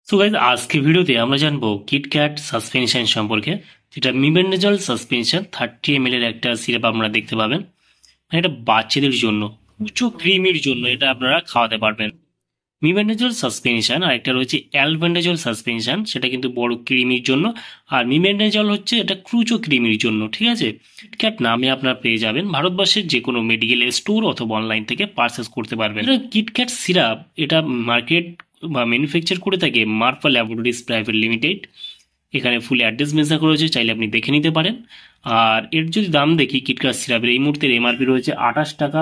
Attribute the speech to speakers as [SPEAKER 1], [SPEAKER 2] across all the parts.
[SPEAKER 1] So guys আজকের ভিডিওতে আমরা জানবো কিটক্যাট সাসপেনশন সম্পর্কে, যেটা মিবেন্ডাজল সাসপেনশন 30 ml এর একটা সিরাপ আপনারা দেখতে পাবেন। মানে এটা বাচ্চাদের জন্য, উঁচু ক্রিমির জন্য এটা আপনারা খাওয়াতে পারবেন। মিবেন্ডাজল সাসপেনশন আর একটা রয়েছে অ্যালবেন্ডাজল সাসপেনশন, সেটা কিন্তু বড় ক্রিমির জন্য। আর মিবেন্ডাজল হচ্ছে এটা ক্রুচো ক্রিমির জন্য। ঠিক আছে, কিটক্যাট নামে আপনারা পেয়ে যাবেন ভারতবর্ষের যে কোনো মেডিকেল স্টোর অথবা অনলাইন থেকে পারচেস করতে পারবেন। কিটক্যাট সিরাপ এটা মার্কেট বা ম্যানুফ্যাকচার করে থাকে মার্ফা ল্যাবরেটরিজ প্রাইভেট লিমিটেড। এখানে ফুল অ্যাড্রেস মেনশন করা রয়েছে, চাইলে আপনি দেখে নিতে পারেন। আর এর যদি দাম দেখি, কিটক্যাট সিরাপের এই মুহূর্তের এমআরপি রয়েছে 28 টাকা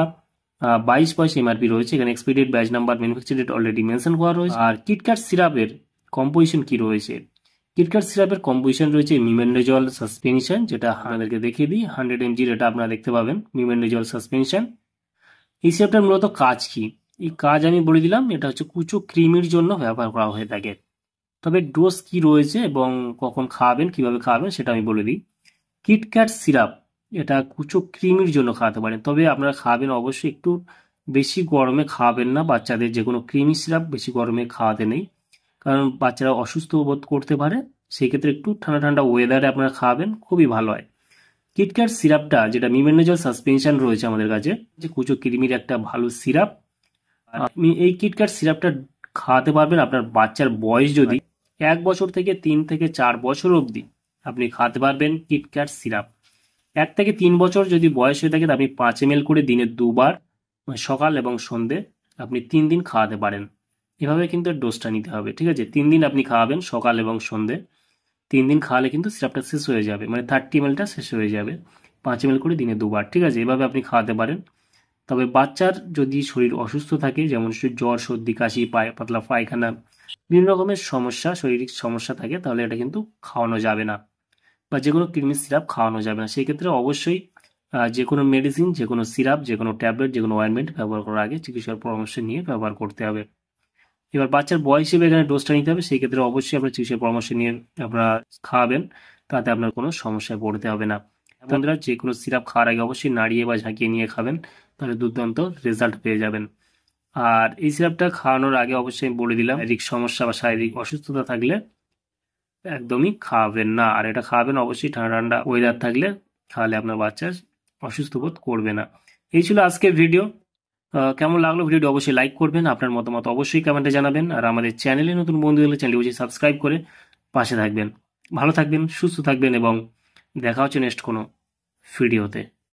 [SPEAKER 1] 22 পয়সা এমআরপি রয়েছে। এখানে expiry date, batch number, manufacture date already mention করা রয়েছে। আর কিটক্যাট সিরাপের কম্পোজিশন কি রয়েছে? কিটক্যাট সিরাপের কম্পোজিশন রয়েছে মিবেন্ডাজল সাসপেনশন, যেটা আপনাদেরকে দেখিয়ে দিই। 100 mg এটা আপনারা দেখতে পাবেন, মিবেন্ডাজল সাসপেনশন। এই সিরাপটার মূলত কাজ কি? এই কাজ আমি বলে দিলাম, এটা হচ্ছে কুচো ক্রিমির জন্য ব্যবহার করা হয়ে থাকে। তবে ডোজ কি রয়েছে এবং কখন খাওয়াবেন, কিভাবে খাওয়াবেন সেটা আমি বলে দিই। কিটক্যাট সিরাপ এটা কুচো ক্রিমির জন্য খাওয়াতে পারেন, তবে আপনারা খাওয়াবেন অবশ্যই একটু বেশি গরমে খাওয়াবেন না। বাচ্চাদের যে কোনো ক্রিমি সিরাপ বেশি গরমে খাওয়াতে নেই, কারণ বাচ্চারা অসুস্থ বোধ করতে পারে। সেই ক্ষেত্রে একটু ঠান্ডা ঠান্ডা ওয়েদারে আপনারা খাওয়াবেন, খুবই ভালো হয়। কিটক্যাট সিরাপটা যেটা মিবেন্ডাজল সাসপেনশন রয়েছে আমাদের কাছে, যে কুচো ক্রিমির একটা ভালো সিরাপ। আপনি এই কিটক্যাট সিরাপটা খাওয়াতে পারবেন আপনার বাচ্চার বয়স যদি 1 বছর থেকে 3 থেকে 4 বছর অবধি আপনি খাওয়াতে পারবেন কিটক্যাট সিরাপ। 1 থেকে 3 বছর যদি বয়স হয়ে থাকে, আপনি 5 ml করে দিনে 2 বার, মানে সকাল এবং সন্ধে, আপনি 3 দিন খাওয়াতে পারেন। এভাবে কিন্তু ডোজটা নিতে হবে। ঠিক আছে, 3 দিন আপনি খাওয়াবেন সকাল এবং সন্ধে। 3 দিন খাওয়ালে কিন্তু সিরাপটা শেষ হয়ে যাবে, মানে 30 ml শেষ হয়ে যাবে। 5 ml করে দিনে 2 বার। ঠিক আছে, এভাবে আপনি খাওয়াতে পারেন। তবে বাচ্চার যদি শরীর অসুস্থ থাকে, যেমন জ্বর, সর্দি, কাশি, পাতলা পায়খানা, বিভিন্ন রকমের সমস্যা, শারীরিক সমস্যা থাকে, তাহলে এটা কিন্তু খাওয়ানো যাবে না, বা যে কোনো কৃমি সিরাপ খাওয়ানো যাবে না। সেই ক্ষেত্রে অবশ্যই যে কোনো মেডিসিন, যে কোনো সিরাপ, যে কোনো ট্যাবলেট, যে কোনো অয়েনমেন্ট ব্যবহার করার আগে চিকিৎসার পরামর্শ নিয়ে ব্যবহার করতে হবে। এবার বাচ্চার বয়স হিসেবে এখানে ডোজটা নিতে হবে, সেই ক্ষেত্রে অবশ্যই আপনার চিকিৎসার পরামর্শ নিয়ে আপনারা খাওয়াবেন, তাতে আপনার কোনো সমস্যায় পড়তে হবে না। বন্ধুরা, যে কোনো সিরাপ খাওয়ার আগে অবশ্যই নাড়িয়ে বা ঝাঁকিয়ে নিয়ে খাবেন, তাহলে দুর্দান্ত রেজাল্ট পেয়ে যাবেন। আর এই সিরাপটা খাওয়ানোর আগে অবশ্যই আমি বলে দিলাম, শারীরিক সমস্যা বা শারীরিক অসুস্থতা থাকলে একদমই খাওয়াবেন না। আর এটা খাওয়াবেন অবশ্যই ঠান্ডা ঠান্ডা ওয়েদার থাকলে, তাহলে আপনার বাচ্চা অসুস্থ বোধ করবে না। এই ছিল আজকের ভিডিও। কেমন লাগলো ভিডিওটি অবশ্যই লাইক করবেন, আপনার মতামত অবশ্যই কমেন্টে জানাবেন। আর আমাদের চ্যানেলে নতুন বন্ধু হলে চ্যানেলটি অবশ্যই সাবস্ক্রাইব করে পাশে থাকবেন। ভালো থাকবেন, সুস্থ থাকবেন, এবং দেখা হচ্ছে নেক্সট কোনো ভিডিওতে।